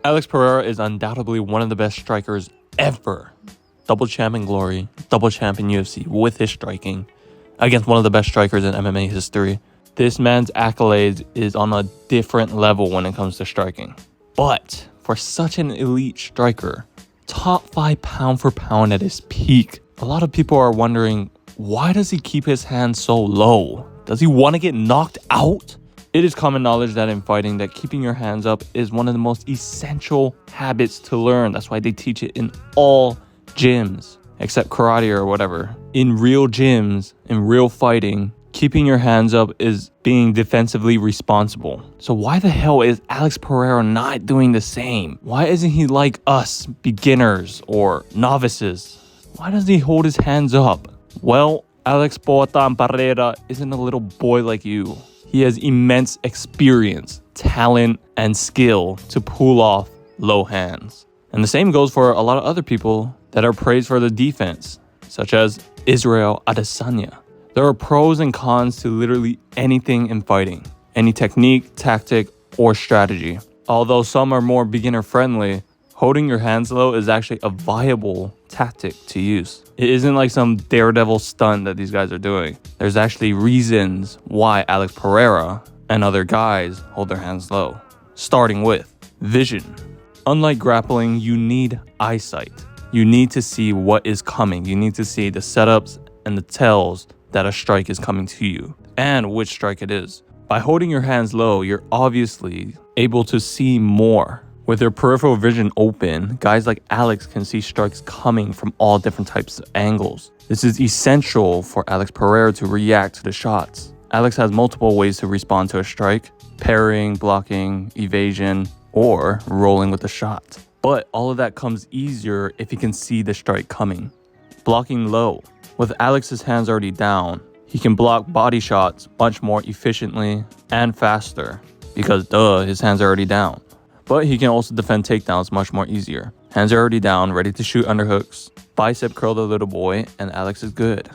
Alex Pereira is undoubtedly one of the best strikers ever. Double champ in Glory, double champ in UFC with his striking against one of the best strikers in MMA history. This man's accolades is on a different level when it comes to striking. But for such an elite striker, top 5 pound for pound at his peak, a lot of people are wondering, why does he keep his hands so low? Does he want to get knocked out? It is common knowledge that in fighting that keeping your hands up is one of the most essential habits to learn. That's why they teach it in all gyms, except karate or whatever. In real gyms, in real fighting, keeping your hands up is being defensively responsible. So why the hell is Alex Pereira not doing the same? Why isn't he like us, beginners or novices? Why does he hold his hands up? Well, Alex Pereira isn't a little boy like you. He has immense experience, talent, and skill to pull off low hands. And the same goes for a lot of other people that are praised for the defense, such as Israel Adesanya. There are pros and cons to literally anything in fighting, any technique, tactic, or strategy. Although some are more beginner friendly, holding your hands low is actually a viable tactic to use. It isn't like some daredevil stunt that these guys are doing. There's actually reasons why Alex Pereira and other guys hold their hands low. Starting with vision. Unlike grappling, you need eyesight. You need to see what is coming. You need to see the setups and the tells that a strike is coming to you and which strike it is. By holding your hands low, you're obviously able to see more. With their peripheral vision open, guys like Alex can see strikes coming from all different types of angles. This is essential for Alex Pereira to react to the shots. Alex has multiple ways to respond to a strike: parrying, blocking, evasion, or rolling with the shot. But all of that comes easier if he can see the strike coming. Blocking low. With Alex's hands already down, he can block body shots much more efficiently and faster because his hands are already down. But he can also defend takedowns much more easier. Hands are already down, ready to shoot underhooks. Bicep curl the little boy, and Alex is good.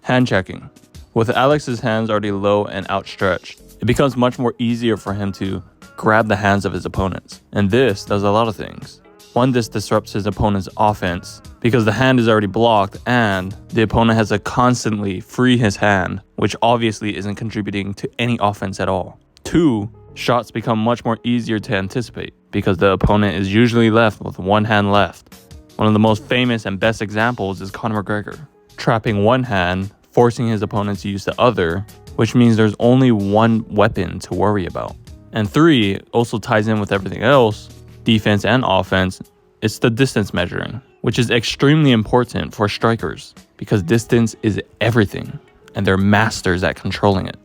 Hand checking. With Alex's hands already low and outstretched, it becomes much more easier for him to grab the hands of his opponents. And this does a lot of things. One, this disrupts his opponent's offense because the hand is already blocked and the opponent has to constantly free his hand, which obviously isn't contributing to any offense at all. 2, shots become much more easier to anticipate because the opponent is usually left with one hand left. One of the most famous and best examples is Conor McGregor, trapping one hand, forcing his opponent to use the other, which means there's only one weapon to worry about. And 3, also ties in with everything else, defense and offense, it's the distance measuring, which is extremely important for strikers because distance is everything and they're masters at controlling it.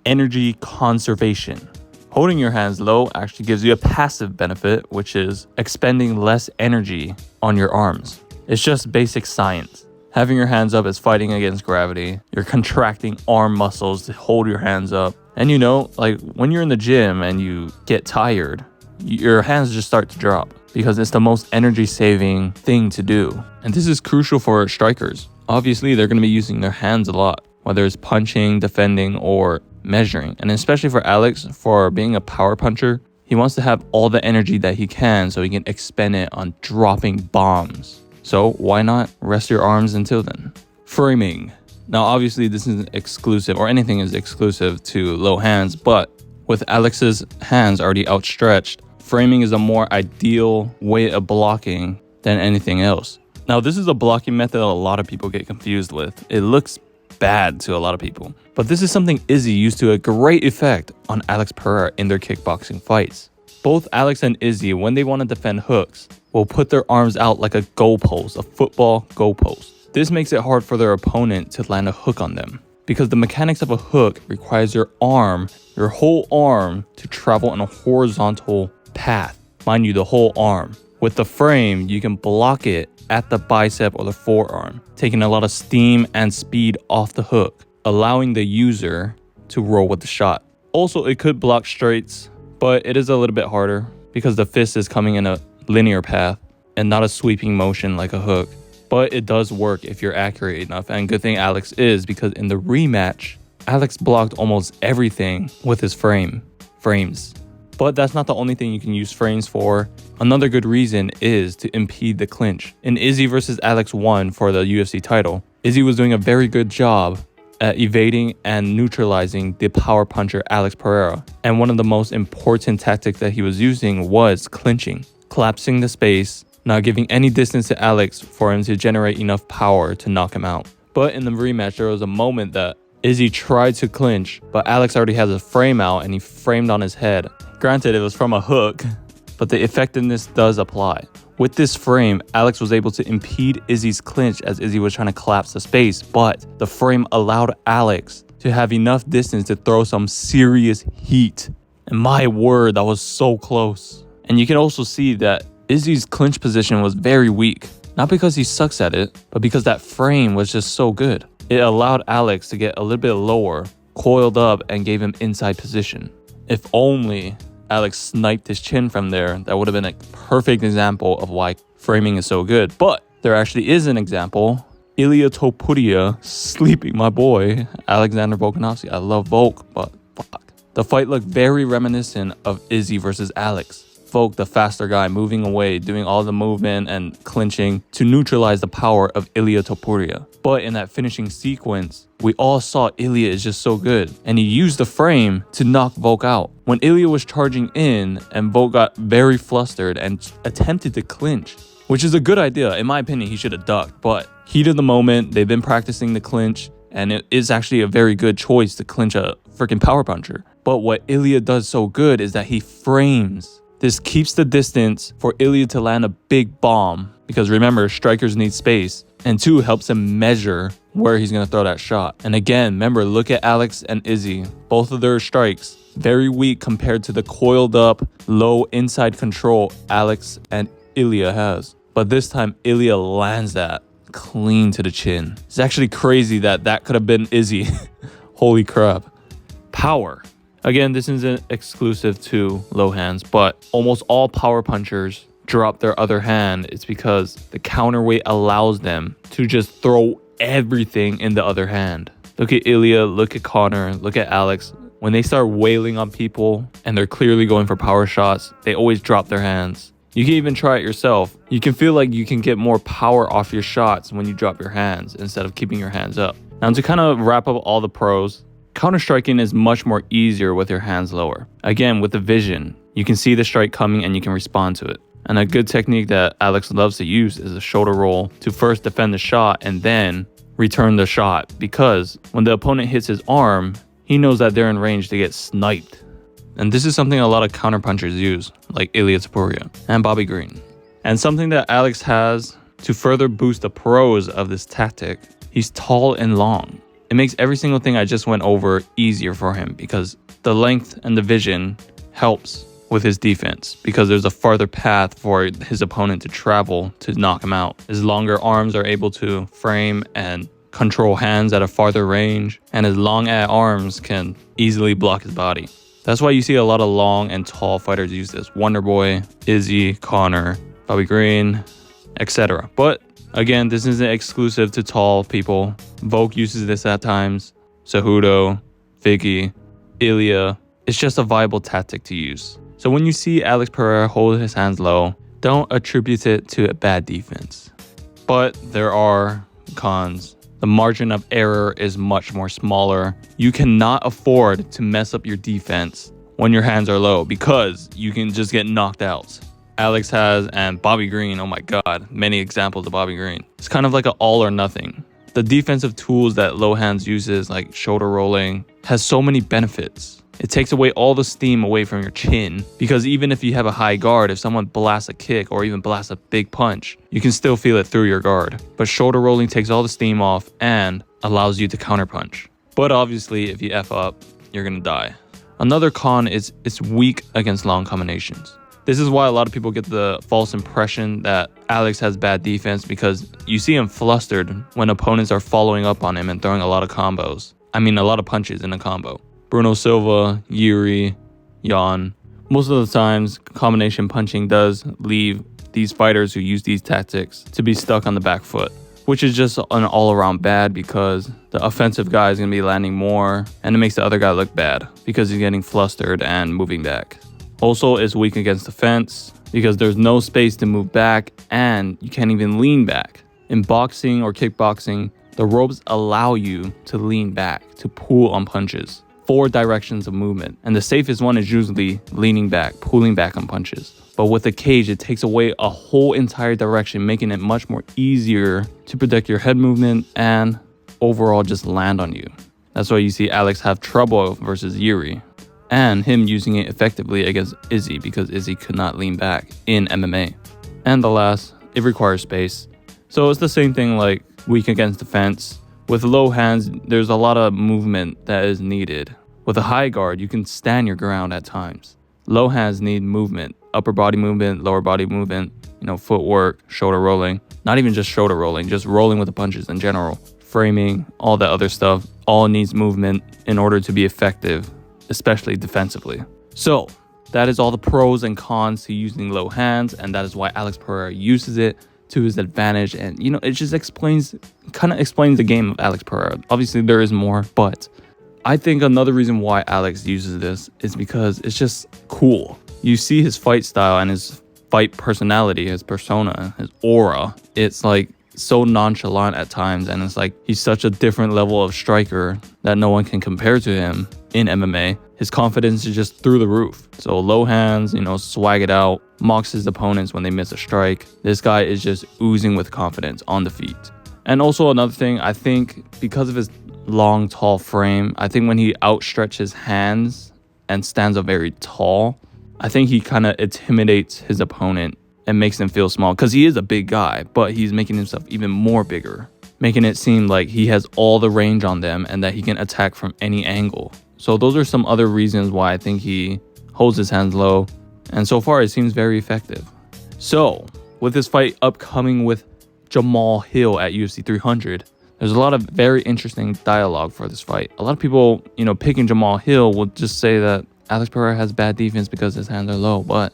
Energy conservation. Holding your hands low actually gives you a passive benefit, which is expending less energy on your arms. It's just basic science. Having your hands up is fighting against gravity. You're contracting arm muscles to hold your hands up. And like when you're in the gym and you get tired, your hands just start to drop because it's the most energy saving thing to do. And this is crucial for strikers. Obviously, they're going to be using their hands a lot, whether it's punching, defending, or measuring. And especially for Alex, for being a power puncher, he wants to have all the energy that he can so he can expend it on dropping bombs. So why not rest your arms until then? Framing. Now obviously this isn't exclusive, or anything is exclusive to low hands, but with Alex's hands already outstretched, framing is a more ideal way of blocking than anything else. Now this is a blocking method a lot of people get confused with. It looks bad to a lot of people, but this is something Izzy used to a great effect on Alex Pereira in their kickboxing fights. Both Alex and Izzy, when they want to defend hooks, will put their arms out like a goalpost, a football goalpost. This makes it hard for their opponent to land a hook on them because the mechanics of a hook requires your whole arm, to travel in a horizontal path. Mind you, the whole arm. With the frame, you can block it at the bicep or the forearm, taking a lot of steam and speed off the hook, allowing the user to roll with the shot. Also, it could block straights, but it is a little bit harder because the fist is coming in a linear path and not a sweeping motion like a hook. But it does work if you're accurate enough, and good thing Alex is, because in the rematch, Alex blocked almost everything with his frames. But that's not the only thing you can use frames for. Another good reason is to impede the clinch. In Izzy versus Alex 1 for the UFC title, Izzy was doing a very good job at evading and neutralizing the power puncher Alex Pereira. And one of the most important tactics that he was using was clinching, collapsing the space, not giving any distance to Alex for him to generate enough power to knock him out. But in the rematch, there was a moment that Izzy tried to clinch, but Alex already has a frame out and he framed on his head. Granted, it was from a hook, but the effectiveness does apply. With this frame, Alex was able to impede Izzy's clinch as Izzy was trying to collapse the space, but the frame allowed Alex to have enough distance to throw some serious heat. And my word, that was so close. And you can also see that Izzy's clinch position was very weak. Not because he sucks at it, but because that frame was just so good. It allowed Alex to get a little bit lower, coiled up, and gave him inside position. If only Alex sniped his chin from there, that would have been a perfect example of why framing is so good. But there actually is an example. Ilia Topuria sleeping my boy, Alexander Volkanovski. I love Volk, but fuck. The fight looked very reminiscent of Izzy versus Alex. Volk, the faster guy, moving away, doing all the movement and clinching to neutralize the power of Ilia Topuria. But in that finishing sequence, we all saw Ilia is just so good, and he used the frame to knock Volk out. When Ilia was charging in and Volk got very flustered and attempted to clinch, which is a good idea. In my opinion, he should have ducked, but heat of the moment, they've been practicing the clinch, and it is actually a very good choice to clinch a freaking power puncher. But what Ilia does so good is that he frames. This keeps the distance for Ilia to land a big bomb, because remember, strikers need space, and 2, helps him measure where he's going to throw that shot. And again, remember, look at Alex and Izzy. Both of their strikes, very weak compared to the coiled up, low inside control Alex and Ilia has. But this time, Ilia lands that clean to the chin. It's actually crazy that that could have been Izzy. Holy crap. Power. Again, this isn't exclusive to low hands, but almost all power punchers drop their other hand. It's because the counterweight allows them to just throw everything in the other hand. Look at Ilia, look at Connor, look at Alex. When they start wailing on people and they're clearly going for power shots, they always drop their hands. You can even try it yourself. You can feel like you can get more power off your shots when you drop your hands instead of keeping your hands up. Now, to kind of wrap up all the pros, counter-striking is much more easier with your hands lower. Again, with the vision, you can see the strike coming and you can respond to it. And a good technique that Alex loves to use is a shoulder roll to first defend the shot and then return the shot, because when the opponent hits his arm, he knows that they're in range to get sniped. And this is something a lot of counterpunchers use, like Ilia Topuria and Bobby Green. And something that Alex has to further boost the pros of this tactic, he's tall and long. It makes every single thing I just went over easier for him, because the length and the vision helps with his defense, because there's a farther path for his opponent to travel to knock him out. His longer arms are able to frame and control hands at a farther range, and his long arms can easily block his body. That's why you see a lot of long and tall fighters use this. Wonderboy, Izzy, Connor, Bobby Green, etc. But again, this isn't exclusive to tall people. Volk uses this at times. Cejudo, Vicky, Ilia. It's just a viable tactic to use. So when you see Alex Pereira hold his hands low, don't attribute it to a bad defense. But there are cons. The margin of error is much more smaller. You cannot afford to mess up your defense when your hands are low, because you can just get knocked out. Alex has, and Bobby Green, oh my god, many examples of Bobby Green. It's kind of like an all or nothing. The defensive tools that low hands uses, like shoulder rolling, has so many benefits. It takes away all the steam away from your chin, because even if you have a high guard, if someone blasts a kick or even blasts a big punch, you can still feel it through your guard. But shoulder rolling takes all the steam off and allows you to counterpunch. But obviously, if you F up, you're gonna die. Another con is it's weak against long combinations. This is why a lot of people get the false impression that Alex has bad defense, because you see him flustered when opponents are following up on him and throwing a lot of combos. I mean, a lot of punches in a combo. Bruno Silva, Yuri, Jan. Most of the times, combination punching does leave these fighters who use these tactics to be stuck on the back foot, which is just an all-around bad, because the offensive guy is going to be landing more, and it makes the other guy look bad because he's getting flustered and moving back. Also, it's weak against the fence because there's no space to move back and you can't even lean back. In boxing or kickboxing, the ropes allow you to lean back, to pull on punches. 4 directions of movement, and the safest one is usually leaning back, pulling back on punches. But with a cage, it takes away a whole entire direction, making it much more easier to predict your head movement and overall just land on you. That's why you see Alex have trouble versus Yuri, and him using it effectively against Izzy because Izzy could not lean back in MMA. And the last, it requires space. So it's the same thing like weak against the fence. With low hands, there's a lot of movement that is needed. With a high guard, you can stand your ground at times. Low hands need movement, upper body movement, lower body movement, footwork, shoulder rolling. Not even just shoulder rolling, just rolling with the punches in general. Framing, all that other stuff, all needs movement in order to be effective, especially defensively. So that is all the pros and cons to using low hands, and that is why Alex Pereira uses it to his advantage. And it just explains the game of Alex Pereira. Obviously there is more, but I think another reason why Alex uses this is because it's just cool. You see his fight style and his fight personality, his persona, his aura. It's like so nonchalant at times, and it's like he's such a different level of striker that no one can compare to him in MMA. His confidence is just through the roof. So low hands, swag it out, mocks his opponents when they miss a strike. This guy is just oozing with confidence on the feet. And also another thing, I think because of his long, tall frame, I think when he outstretches his hands and stands up very tall, I think he kind of intimidates his opponent and makes him feel small because he is a big guy, but he's making himself even more bigger, making it seem like he has all the range on them and that he can attack from any angle. So those are some other reasons why I think he holds his hands low, and so far it seems very effective. So with this fight upcoming with Jamahal Hill at UFC 300, there's a lot of very interesting dialogue for this fight. A lot of people, picking Jamahal Hill will just say that Alex Pereira has bad defense because his hands are low, but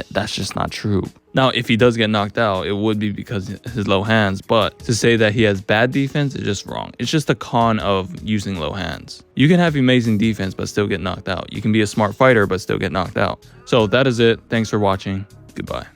that's just not true. Now, if he does get knocked out, it would be because of his low hands, but to say that he has bad defense is just wrong. It's just a con of using low hands. You can have amazing defense but still get knocked out. You can be a smart fighter but still get knocked out. So that is it. Thanks for watching. Goodbye.